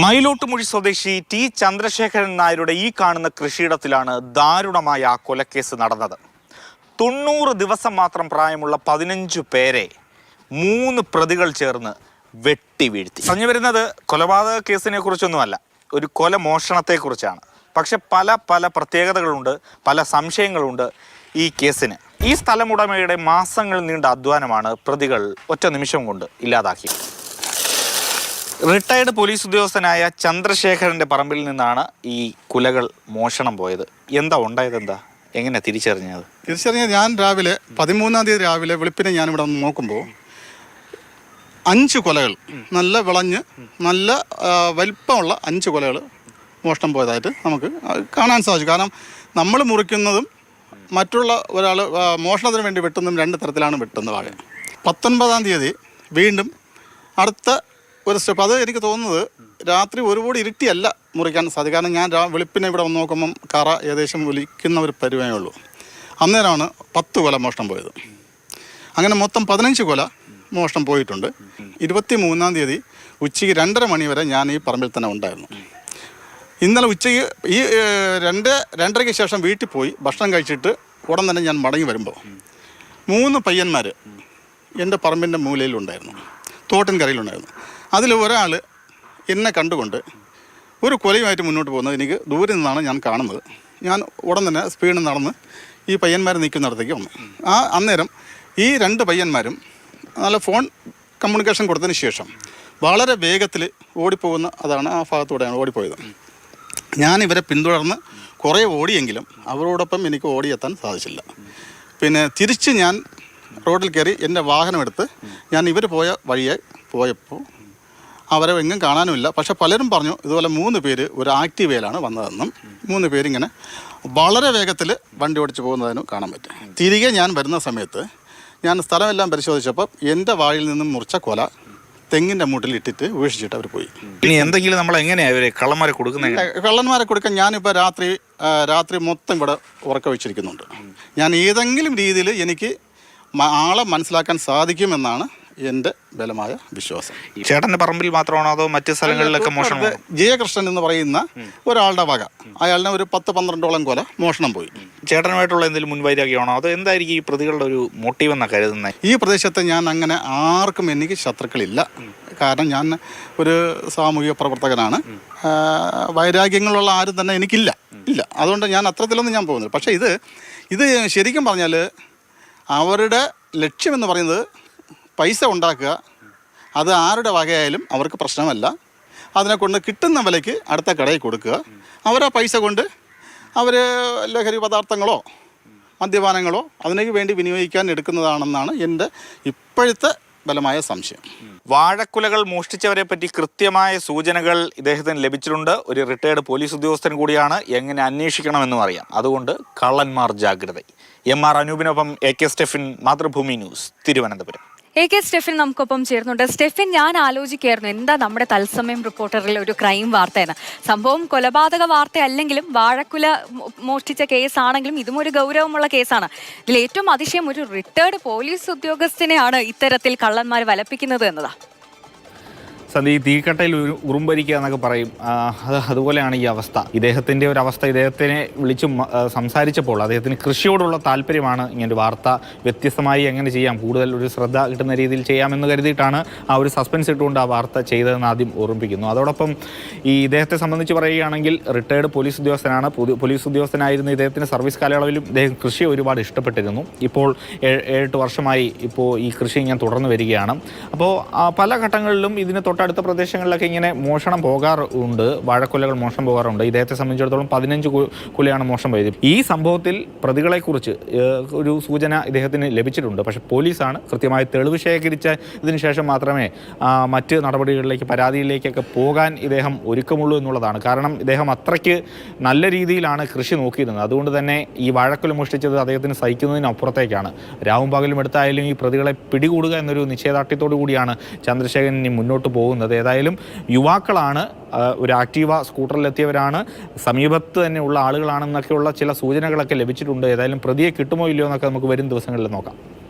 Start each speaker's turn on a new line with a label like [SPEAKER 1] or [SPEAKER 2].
[SPEAKER 1] മയിലോട്ടുമുഴി സ്വദേശി ടി ചന്ദ്രശേഖരൻ നായരുടെ ഈ കാണുന്ന കൃഷിയിടത്തിലാണ് ദാരുണമായ കൊലക്കേസ് നടന്നത്. 90 ദിവസം മാത്രം പ്രായമുള്ള 15 പേരെ 3 പ്രതികൾ ചേർന്ന് വെട്ടി വീഴ്ത്തി. പറഞ്ഞു വരുന്നത് കൊലപാതക കേസിനെ കുറിച്ചൊന്നുമല്ല, ഒരു കൊലമോഷണത്തെക്കുറിച്ചാണ്. പക്ഷെ പല പ്രത്യേകതകളുണ്ട്, പല സംശയങ്ങളുണ്ട് ഈ കേസിന്. ഈ സ്ഥലമുടമയുടെ മാസങ്ങൾ നീണ്ട അധ്വാനമാണ് പ്രതികൾ ഒറ്റ നിമിഷം കൊണ്ട് ഇല്ലാതാക്കിയത്. റിട്ടയർഡ് പോലീസ് ഉദ്യോഗസ്ഥനായ ചന്ദ്രശേഖരന്റെ പറമ്പിൽ നിന്നാണ് ഈ കുലകൾ മോഷണം പോയത്. എന്താ ഉണ്ടായത്? എങ്ങനെ തിരിച്ചറിഞ്ഞത്?
[SPEAKER 2] ഞാൻ രാവിലെ 13-ാം തീയതി രാവിലെ വെളുപ്പിനെ ഞാനിവിടെ നോക്കുമ്പോൾ 5 കൊലകൾ, നല്ല വിളഞ്ഞ് നല്ല വലിപ്പമുള്ള 5 കൊലകൾ മോഷണം പോയതായിട്ട് നമുക്ക് കാണാൻ സാധിച്ചു. കാരണം നമ്മൾ മുറിക്കുന്നതും മറ്റുള്ള ഒരാൾ മോഷണത്തിന് വേണ്ടി വെട്ടുന്നതും 2 തരത്തിലാണ് വെട്ടുന്നത് വാഴ. 19-ാം തീയതി വീണ്ടും അടുത്ത ഒരു സ്റ്റെപ്പ്. അത് എനിക്ക് തോന്നുന്നത് രാത്രി ഒരുപാട് ഇരുട്ടിയല്ല മുറിക്കാൻ സാധിക്കും. കാരണം ഞാൻ വെളുപ്പിനെ ഇവിടെ വന്ന് നോക്കുമ്പം കറ ഏകദേശം ഒലിക്കുന്ന ഒരു പരുവമേ ഉള്ളൂ. അന്നേരമാണ് 10 കൊല മോഷണം പോയത്. അങ്ങനെ മൊത്തം 15 കൊല മോഷണം പോയിട്ടുണ്ട്. 23-ാം തീയതി ഉച്ചയ്ക്ക് 2:30 മണി വരെ ഞാൻ ഈ പറമ്പിൽ തന്നെ ഉണ്ടായിരുന്നു. ഇന്നലെ ഉച്ചയ്ക്ക് ഈ 2:30-ക്ക് ശേഷം വീട്ടിൽ പോയി ഭക്ഷണം കഴിച്ചിട്ട് ഉടൻ തന്നെ ഞാൻ മടങ്ങി വരുമ്പോൾ 3 പയ്യന്മാർ എൻ്റെ പറമ്പിൻ്റെ മൂലയിലുണ്ടായിരുന്നു, തോട്ടിൻകരയിലുണ്ടായിരുന്നു. അതിൽ ഒരാൾ എന്നെ കണ്ടുകൊണ്ട് ഒരു കൊലയുമായിട്ട് മുന്നോട്ട് പോകുന്നത് എനിക്ക് ദൂരെ നിന്നാണ് ഞാൻ കാണുന്നത്. ഞാൻ ഉടൻ തന്നെ സ്പീഡിൽ നടന്ന് ഈ പയ്യന്മാർ നിൽക്കുന്നിടത്തേക്ക് വന്നു. അന്നേരം ഈ 2 പയ്യന്മാരും നല്ല ഫോൺ കമ്മ്യൂണിക്കേഷൻ കൊടുത്തതിന് ശേഷം വളരെ വേഗത്തിൽ ഓടിപ്പോകുന്ന അതാണ് ആ ഭാഗത്തൂടെയാണ് ഓടിപ്പോയത്. ഞാൻ ഇവരെ പിന്തുടർന്ന് കുറേ ഓടിയെങ്കിലും അവരോടൊപ്പം എനിക്ക് ഓടിയെത്താൻ സാധിച്ചില്ല. പിന്നെ തിരിച്ച് ഞാൻ റോഡിൽ കയറി എൻ്റെ വാഹനമെടുത്ത് ഞാൻ ഇവർ പോയ വഴിയെ പോയപ്പോൾ അവരെ എങ്ങും കാണാനുമില്ല. പക്ഷെ പലരും പറഞ്ഞു ഇതുപോലെ 3 പേര് ഒരു ആക്റ്റീവയിലാണ് വന്നതെന്നും 3 പേരിങ്ങനെ വളരെ വേഗത്തിൽ വണ്ടി ഓടിച്ച് പോകുന്നതിനും കാണാൻ പറ്റും. തിരികെ ഞാൻ വരുന്ന സമയത്ത് ഞാൻ സ്ഥലമെല്ലാം പരിശോധിച്ചപ്പോൾ എൻ്റെ വായിൽ നിന്നും മുറിച്ച കൊല തെങ്ങിൻ്റെ മൂട്ടിൽ ഇട്ടിട്ട് ഉപേക്ഷിച്ചിട്ട് അവർ പോയി.
[SPEAKER 1] ഇനി എന്തെങ്കിലും നമ്മൾ എങ്ങനെയാണ് കള്ളന്മാരെ കൊടുക്കുന്നത്?
[SPEAKER 2] കള്ളന്മാരെ കൊടുക്കാൻ ഞാനിപ്പോൾ രാത്രി മൊത്തം ഇവിടെ ഉറക്കം വെച്ചിരിക്കുന്നുണ്ട്. ഞാൻ ഏതെങ്കിലും രീതിയിൽ എനിക്ക് ആളെ മനസ്സിലാക്കാൻ സാധിക്കുമെന്നാണ് എൻ്റെ ബലമായ വിശ്വാസം.
[SPEAKER 1] ചേട്ടൻ്റെ പറമ്പിൽ മാത്രമാണോ അതോ മറ്റു സ്ഥലങ്ങളിലൊക്കെ മോഷണം?
[SPEAKER 2] ജയകൃഷ്ണൻ എന്ന് പറയുന്ന ഒരാളുടെ വക, അയാളിനെ ഒരു 10-12ഓളം കൊല മോഷണം പോയി.
[SPEAKER 1] ചേട്ടനുമായിട്ടുള്ള എന്തെങ്കിലും മുൻവൈരാഗ്യമാണോ അതോ എന്തായിരിക്കും ഈ പ്രതികളുടെ ഒരു മോട്ടീവ് എന്നാണ് കരുതുന്നത്?
[SPEAKER 2] ഈ പ്രദേശത്ത് ഞാൻ അങ്ങനെ ആർക്കും എനിക്ക് ശത്രുക്കളില്ല. കാരണം ഞാൻ ഒരു സാമൂഹിക പ്രവർത്തകനാണ്. വൈരാഗ്യങ്ങളുള്ള ആരും തന്നെ എനിക്കില്ല. അതുകൊണ്ട് ഞാൻ അത്തരത്തിലൊന്നും ഞാൻ പോകുന്നില്ല. പക്ഷേ ഇത് ശരിക്കും പറഞ്ഞാൽ അവരുടെ ലക്ഷ്യമെന്ന് പറയുന്നത് പൈസ ഉണ്ടാക്കുക. അത് ആരുടെ വകയായാലും അവർക്ക് പ്രശ്നമല്ല. അതിനെ കൊണ്ട് കിട്ടുന്ന വിലയ്ക്ക് അടുത്ത കടയിൽ കൊടുക്കുക. അവരാ പൈസ കൊണ്ട് അവർ ലഹരി പദാർത്ഥങ്ങളോ മദ്യപാനങ്ങളോ അതിനു വേണ്ടി വിനിയോഗിക്കാൻ എടുക്കുന്നതാണെന്നാണ് എൻ്റെ ഇപ്പോഴത്തെ ബലമായ സംശയം.
[SPEAKER 1] വാഴക്കുലകൾ മോഷ്ടിച്ചവരെ പറ്റി കൃത്യമായ സൂചനകൾ ഇദ്ദേഹത്തിന് ലഭിച്ചിട്ടുണ്ട്. ഒരു റിട്ടയർഡ് പോലീസ് ഉദ്യോഗസ്ഥൻ കൂടിയാണ്. എങ്ങനെ അന്വേഷിക്കണമെന്നും അറിയാം. അതുകൊണ്ട് കള്ളന്മാർ ജാഗ്രത. MR അനൂപിനൊപ്പം AK Stephin, Mathrubhumi news, Thiruvananthapuram.
[SPEAKER 3] AK Stephin നമുക്കൊപ്പം ചേർന്നുണ്ട്. സ്റ്റെഫിൻ, ഞാൻ ആലോചിക്കായിരുന്നു എന്താ നമ്മുടെ തത്സമയം റിപ്പോർട്ടറിൽ ഒരു ക്രൈം വാർത്തയെന്ന്. സംഭവം കൊലപാതക വാർത്ത അല്ലെങ്കിലും വാഴക്കുല മോഷ്ടിച്ച കേസാണെങ്കിലും ഇതും ഒരു ഗൗരവമുള്ള കേസാണ്. ഇതിൽ ഏറ്റവും അതിശയം ഒരു റിട്ടയർഡ് പോലീസ് ഉദ്യോഗസ്ഥനെയാണ് ഇത്തരത്തിൽ കള്ളന്മാർ വലപ്പിക്കുന്നത് എന്നതാണ്.
[SPEAKER 1] ഈ തീക്കട്ടയിൽ ഉറുമ്പരിക്കുക എന്നൊക്കെ പറയും, അതുപോലെയാണ് ഈ അവസ്ഥ. ഇദ്ദേഹത്തിൻ്റെ ഒരു അവസ്ഥ. ഇദ്ദേഹത്തിനെ വിളിച്ചു സംസാരിച്ചപ്പോൾ അദ്ദേഹത്തിന് കൃഷിയോടുള്ള താല്പര്യമാണ്. ഇങ്ങനെ ഒരു വാർത്ത വ്യത്യസ്തമായി എങ്ങനെ ചെയ്യാം, കൂടുതൽ ഒരു ശ്രദ്ധ കിട്ടുന്ന രീതിയിൽ ചെയ്യാമെന്ന് കരുതിയിട്ടാണ് ആ ഒരു സസ്പെൻസ് ഇട്ടുകൊണ്ട് ആ വാർത്ത ചെയ്തതെന്ന് ആദ്യം ഓർമ്മിപ്പിക്കുന്നു. അതോടൊപ്പം ഈ ഇദ്ദേഹത്തെ സംബന്ധിച്ച് പറയുകയാണെങ്കിൽ റിട്ടയർഡ് പോലീസ് ഉദ്യോഗസ്ഥനാണ്. പോലീസ് ഉദ്യോഗസ്ഥനായിരുന്ന ഇദ്ദേഹത്തിൻ്റെ സർവീസ് കാലയളവിലും ഇദ്ദേഹം കൃഷി ഒരുപാട് ഇഷ്ടപ്പെട്ടിരുന്നു. ഇപ്പോൾ 7-8 വർഷമായി ഇപ്പോൾ ഈ കൃഷി ഇങ്ങനെ തുടർന്ന് വരികയാണ്. അപ്പോൾ പല ഘട്ടങ്ങളിലും ഇതിന് തൊട്ടടുത്ത പ്രദേശങ്ങളിലൊക്കെ ഇങ്ങനെ മോഷണം പോകാറുണ്ട്, വാഴക്കൊലകൾ മോഷണം പോകാറുണ്ട്. ഇദ്ദേഹത്തെ സംബന്ധിച്ചിടത്തോളം 15 കൊലയാണ് മോഷണം പോയത്. ഈ സംഭവത്തിൽ പ്രതികളെക്കുറിച്ച് ഒരു സൂചന ഇദ്ദേഹത്തിന് ലഭിച്ചിട്ടുണ്ട്. പക്ഷേ പോലീസാണ് കൃത്യമായി തെളിവ് ശേഖരിച്ചതിന് ശേഷം മാത്രമേ മറ്റ് നടപടികളിലേക്ക്, പരാതിയിലേക്കൊക്കെ പോകാൻ ഇദ്ദേഹം ഒരുക്കമുള്ളൂ എന്നുള്ളതാണ്. കാരണം ഇദ്ദേഹം അത്രയ്ക്ക് നല്ല രീതിയിലാണ് കൃഷി നോക്കിയിരുന്നത്. അതുകൊണ്ട് തന്നെ ഈ വാഴക്കൊല മോഷ്ടിച്ചത് അദ്ദേഹത്തിന് സഹിക്കുന്നതിനപ്പുറത്തേക്കാണ്. രാവും പകലും എടുത്തായാലും ഈ പ്രതികളെ പിടികൂടുക എന്നൊരു നിശ്ചയദാർഢ്യത്തോടു കൂടിയാണ് ചന്ദ്രശേഖരൻ ഇനി മുന്നോട്ട് പോകുന്നത്. ഏതായാലും യുവാക്കളാണ്, ഒരു ആക്റ്റീവ സ്കൂട്ടറിലെത്തിയവരാണ്, സമീപത്ത് തന്നെ ഉള്ള ആളുകളാണെന്നൊക്കെയുള്ള ചില സൂചനകളൊക്കെ ലഭിച്ചിട്ടുണ്ട്. ഏതായാലും പ്രതിയെ കിട്ടുമോ ഇല്ലയോ എന്നൊക്കെ നമുക്ക് വരും ദിവസങ്ങളിൽ നോക്കാം.